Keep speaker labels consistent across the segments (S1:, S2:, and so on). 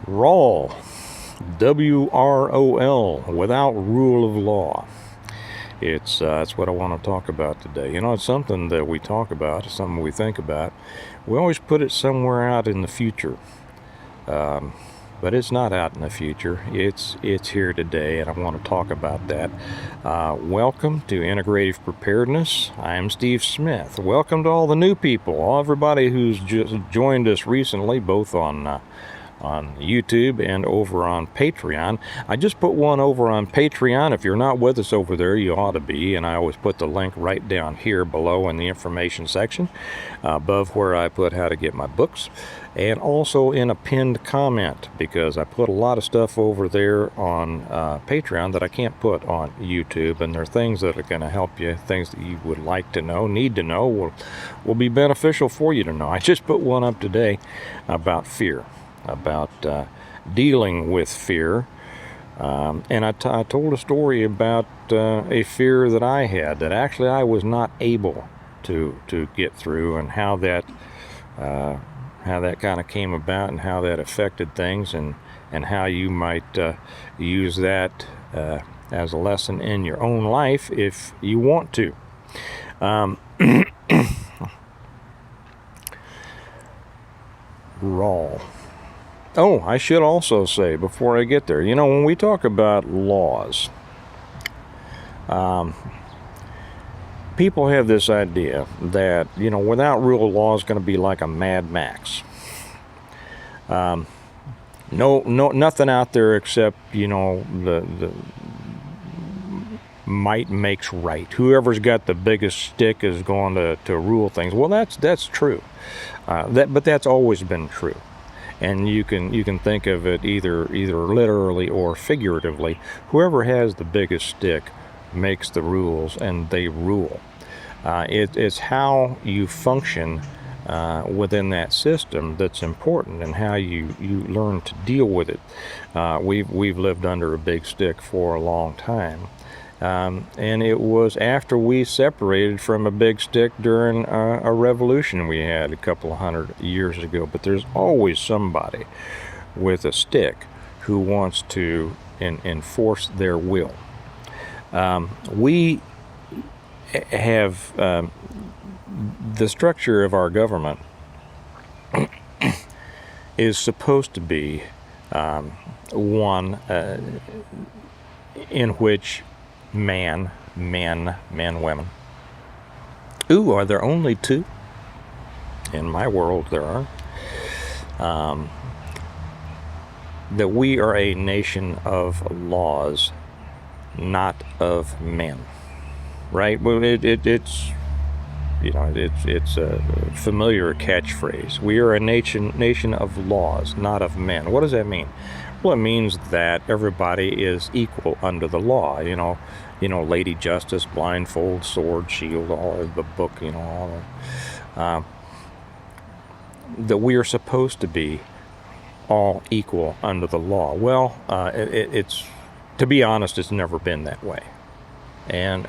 S1: WROL, WROL, without rule of law. That's what I want to talk about today. You know, it's something that we talk about, it's something we think about. We always put it somewhere out in the future, but it's not out in the future. It's here today, and I want to talk about that. Welcome to Integrative Preparedness. I'm Steve Smith. Welcome to all the new people, everybody who's just joined us recently, both on YouTube and over on Patreon. I just put one over on Patreon. If you're not with us over there, you ought to be, and I always put the link right down here below in the information section, above where I put how to get my books, and also in a pinned comment, because I put a lot of stuff over there on Patreon that I can't put on YouTube, and there are things that are going to help you, things that you would like to know, need to know, will be beneficial for you to know. I just put one up today about fear, about dealing with fear, and I told a story about a fear that I had that actually I was not able to get through, and how that kind of came about, and how that affected things, and how you might use that as a lesson in your own life if you want to. WROL. Oh, I should also say before I get there, you know, when we talk about laws, people have this idea that, you know, without rule of law is going to be like a Mad Max. Nothing out there except, you know, the might makes right. Whoever's got the biggest stick is going to rule things. Well, that's true. But that's always been true. And you can think of it either literally or figuratively. Whoever has the biggest stick makes the rules, and they rule. It's how you function within that system that's important, and how you learn to deal with it. We've lived under a big stick for a long time. And it was after we separated from a big stick during a revolution we had a couple of 100 years ago. But there's always somebody with a stick who wants to enforce their will. We have the structure of our government is supposed to be one in which men, women. Ooh, are there only two? In my world, there are. That we are a nation of laws, not of men. Right? Well, it's you know, it's a familiar catchphrase. We are a nation of laws, not of men. What does that mean? Well, it means that everybody is equal under the law. You know, Lady Justice, blindfold, sword, shield, all of the book. You know, all of, that we are supposed to be all equal under the law. Well, it's to be honest, it's never been that way, and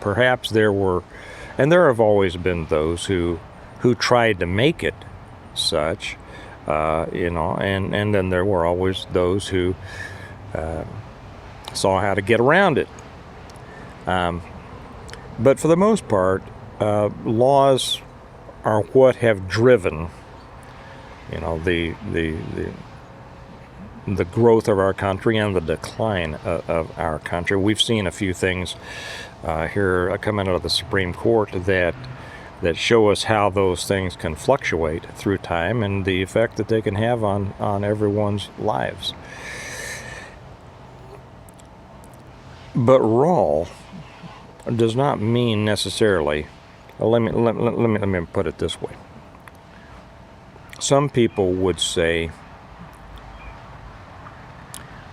S1: perhaps there have always been those who tried to make it such. You know, and then there were always those who saw how to get around it. But for the most part, laws are what have driven, you know, the growth of our country and the decline of our country. We've seen a few things here coming out of the Supreme Court that show us how those things can fluctuate through time, and the effect that they can have on everyone's lives. But WROL does not mean necessarily. Let me put it this way. Some people would say,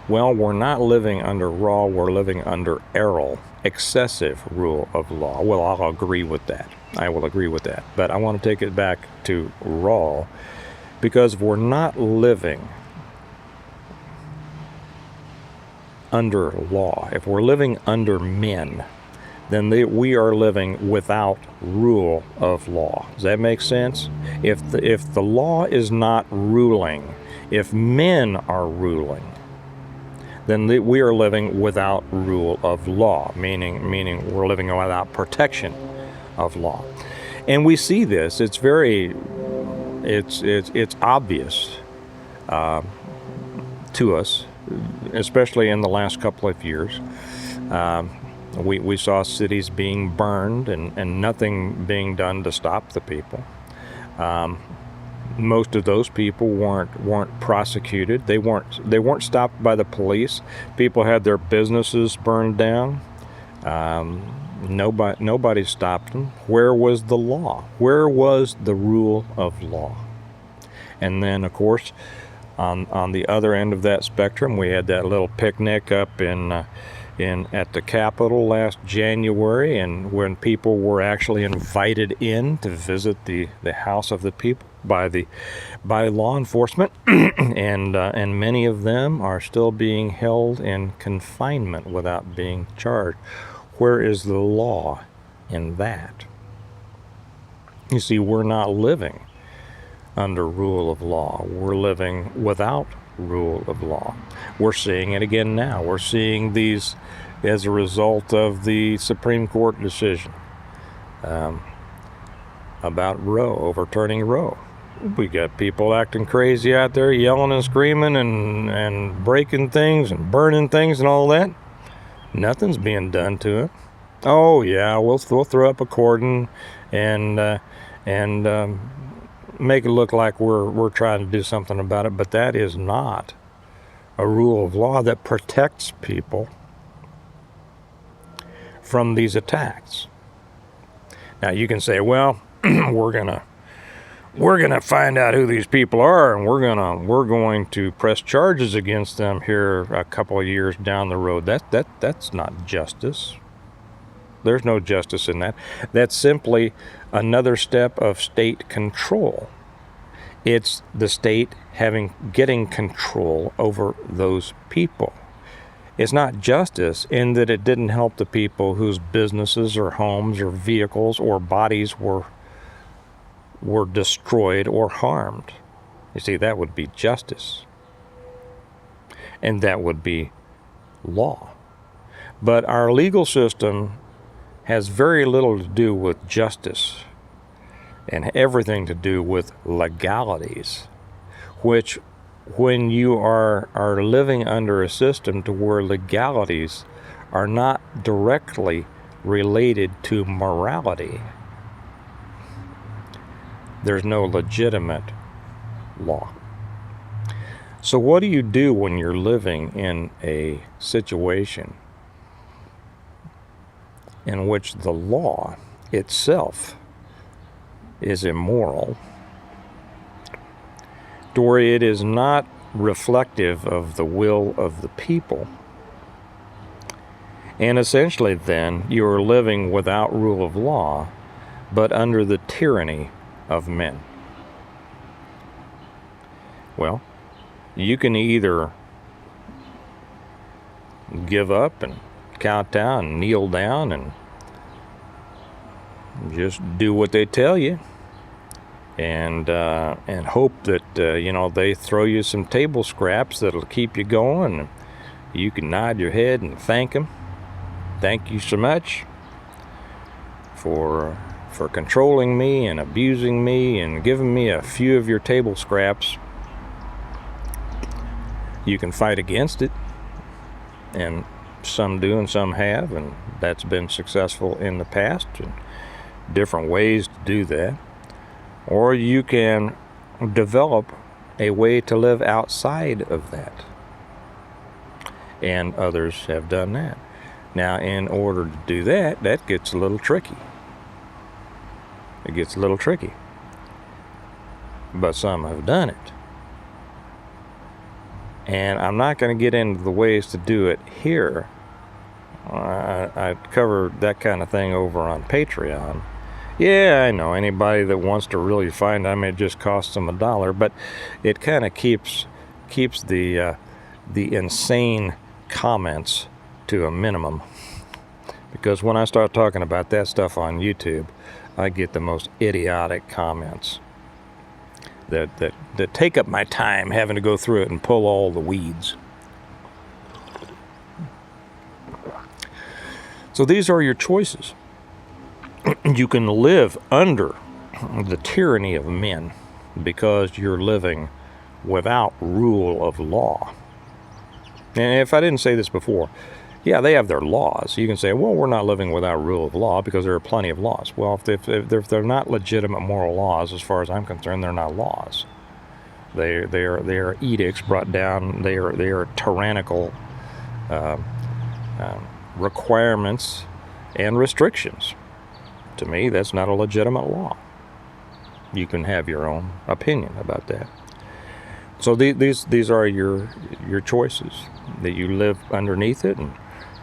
S1: well, we're not living under WROL, we're living under WROL, excessive rule of law. Well, I'll agree with that. I will agree with that. But I want to take it back to WROL, because we're not living under law. If we're living under men, then we are living without rule of law. Does that make sense? If the law is not ruling If men are ruling, then we are living without rule of law, meaning we're living without protection of law. And we see this. It's obvious to us, especially in the last couple of years. We saw cities being burned and nothing being done to stop the people. Most of those people weren't prosecuted. They weren't stopped by the police. People had their businesses burned down. Nobody stopped them. Where was the law? Where was the rule of law? And then, of course, on the other end of that spectrum, we had that little picnic up at the Capitol last January, and when people were actually invited in to visit the House of the People by law enforcement, and many of them are still being held in confinement without being charged. Where is the law in that? You see, we're not living under rule of law. We're living without rule of law. We're seeing it again now. We're seeing these as a result of the Supreme Court decision about Roe, overturning Roe. We got people acting crazy out there, yelling and screaming and breaking things and burning things and all that. Nothing's being done to it. Oh yeah, we'll throw up a cordon and make it look like we're trying to do something about it, but that is not a rule of law that protects people from these attacks. Now you can say, well, we're gonna find out who these people are, and we're going to press charges against them here a couple of years down the road. That's not justice. There's no justice in that. That's simply another step of state control. It's the state getting control over those people. It's not justice in that it didn't help the people whose businesses or homes or vehicles or bodies were destroyed or harmed. You see, that would be justice. And that would be law. But our legal system has very little to do with justice and everything to do with legalities, which when you are living under a system to where legalities are not directly related to morality, there's no legitimate law. So what do you do when you're living in a situation in which the law itself is immoral, to where it is not reflective of the will of the people? And essentially then you are living without rule of law, but under the tyranny of men. Well, you can either give up and count down and kneel down and just do what they tell you, and hope that they throw you some table scraps that'll keep you going, and you can nod your head and thank them. Thank you so much for controlling me and abusing me and giving me a few of your table scraps. You can fight against it, and some do and some have, and that's been successful in the past, and different ways to do that. Or you can develop a way to live outside of that, and others have done that. Now, in order to do that, that gets a little tricky. It gets a little tricky. But some have done it. And I'm not going to get into the ways to do it here. I covered that kind of thing over on Patreon. Yeah, I know, anybody that wants to really find out, it just costs them $1, but it kind of keeps the insane comments to a minimum. Because when I start talking about that stuff on YouTube, I get the most idiotic comments. that take up my time having to go through it and pull all the weeds. So these are your choices. You can live under the tyranny of men because you're living without rule of law. And if I didn't say this before, yeah, they have their laws. You can say, well, we're not living without rule of law because there are plenty of laws. Well, if they're not legitimate moral laws, as far as I'm concerned, they're not laws. They are edicts brought down. They are tyrannical requirements and restrictions. To me, that's not a legitimate law. You can have your own opinion about that. So these are your choices, that you live underneath it and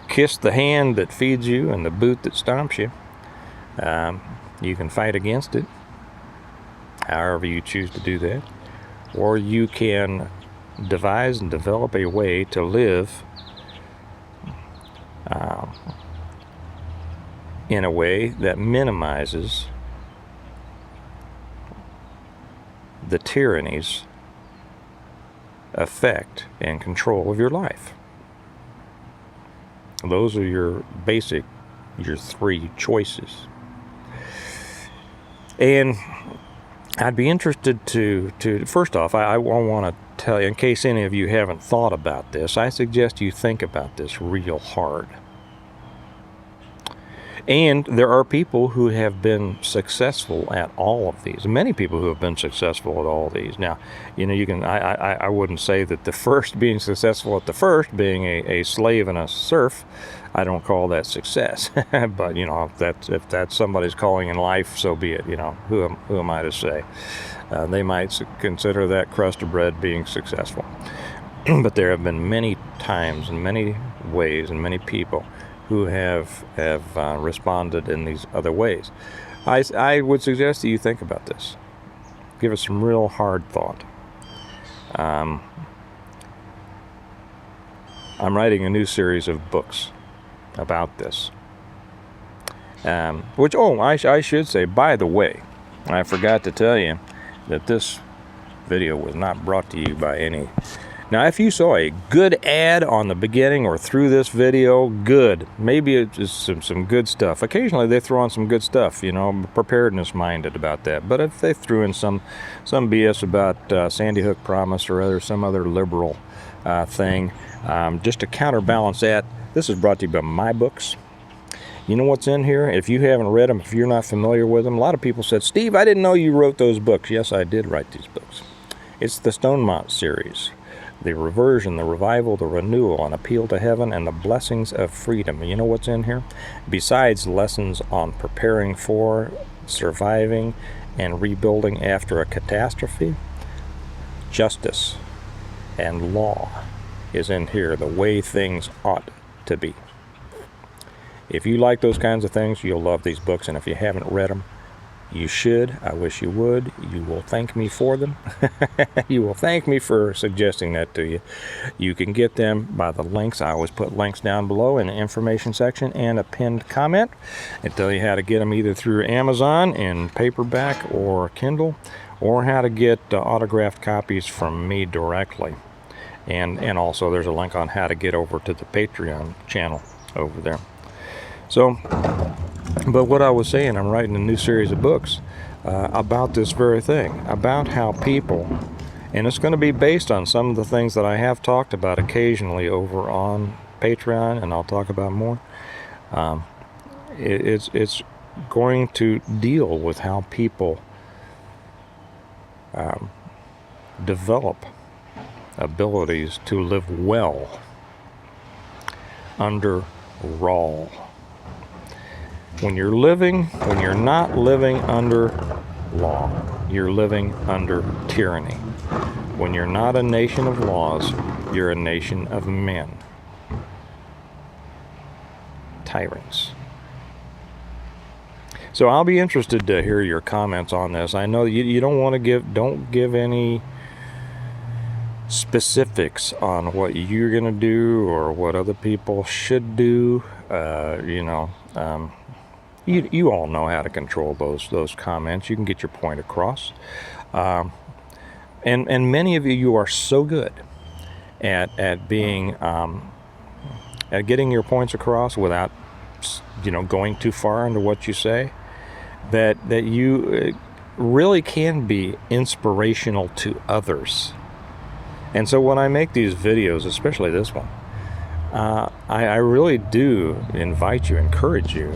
S1: kiss the hand that feeds you and the boot that stomps you. You can fight against it, however you choose to do that, or you can devise and develop a way to live in a way that minimizes the tyranny's effect and control of your life. Those are your three choices. And I'd be interested to first off, I want to tell you, in case any of you haven't thought about this, I suggest you think about this real hard. And there are people who have been successful at all of these. Many people who have been successful at all of these. Now, you can. I wouldn't say that the first being successful at the first, being a slave and a serf, I don't call that success. But if that's somebody's calling in life, so be it. Who am I to say? They might consider that crust of bread being successful. But there have been many times and many ways and many people who have responded in these other ways. I would suggest that you think about this. Give it some real hard thought. I'm writing a new series of books about this. I should say, by the way, I forgot to tell you that this video was not brought to you by any. Now, if you saw a good ad on the beginning or through this video, good. Maybe it's some good stuff. Occasionally they throw on some good stuff, preparedness minded about that. But if they threw in some BS about Sandy Hook Promise or some other liberal thing, just to counterbalance that, this is brought to you by my books. You know what's in here? If you haven't read them, if you're not familiar with them, a lot of people said, Steve, I didn't know you wrote those books. Yes, I did write these books. It's the Stonemont series. The reversion, the revival, the renewal, an appeal to heaven, and the blessings of freedom. You know what's in here? Besides lessons on preparing for, surviving, and rebuilding after a catastrophe, justice and law is in here, the way things ought to be. If you like those kinds of things, you'll love these books, and if you haven't read them, you should. I wish you would. You will thank me for them. You will thank me for suggesting that to you. You can get them by the links. I always put links down below in the information section and a pinned comment. I tell you how to get them either through Amazon in paperback or Kindle, or how to get autographed copies from me directly. And also there's a link on how to get over to the Patreon channel over there. So, but what I was saying, I'm writing a new series of books about this very thing, about how people, and it's going to be based on some of the things that I have talked about occasionally over on Patreon, and I'll talk about more. It's going to deal with how people develop abilities to live well under WROL. When you're not living under law, you're living under tyranny. When you're not a nation of laws, you're a nation of men. Tyrants. So I'll be interested to hear your comments on this. I know you don't want to give any specifics on what you're going to do or what other people should do. You all know how to control those comments. You can get your point across. And many of you are so good at being at getting your points across without, going too far into what you say, that you really can be inspirational to others. And so when I make these videos, especially this one, I really do encourage you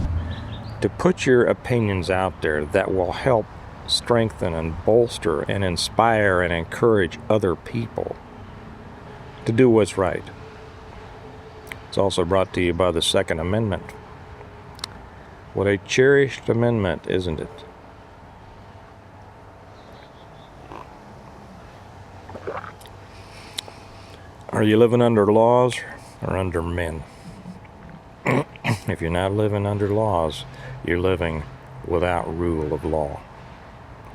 S1: to put your opinions out there that will help strengthen and bolster and inspire and encourage other people to do what's right. It's also brought to you by the Second Amendment. What a cherished amendment, isn't it? Are you living under laws or under men? If you're not living under laws, you're living without rule of law.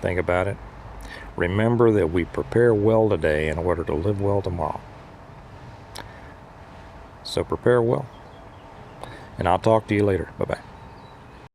S1: Think about it. Remember that we prepare well today in order to live well tomorrow. So prepare well. And I'll talk to you later. Bye-bye.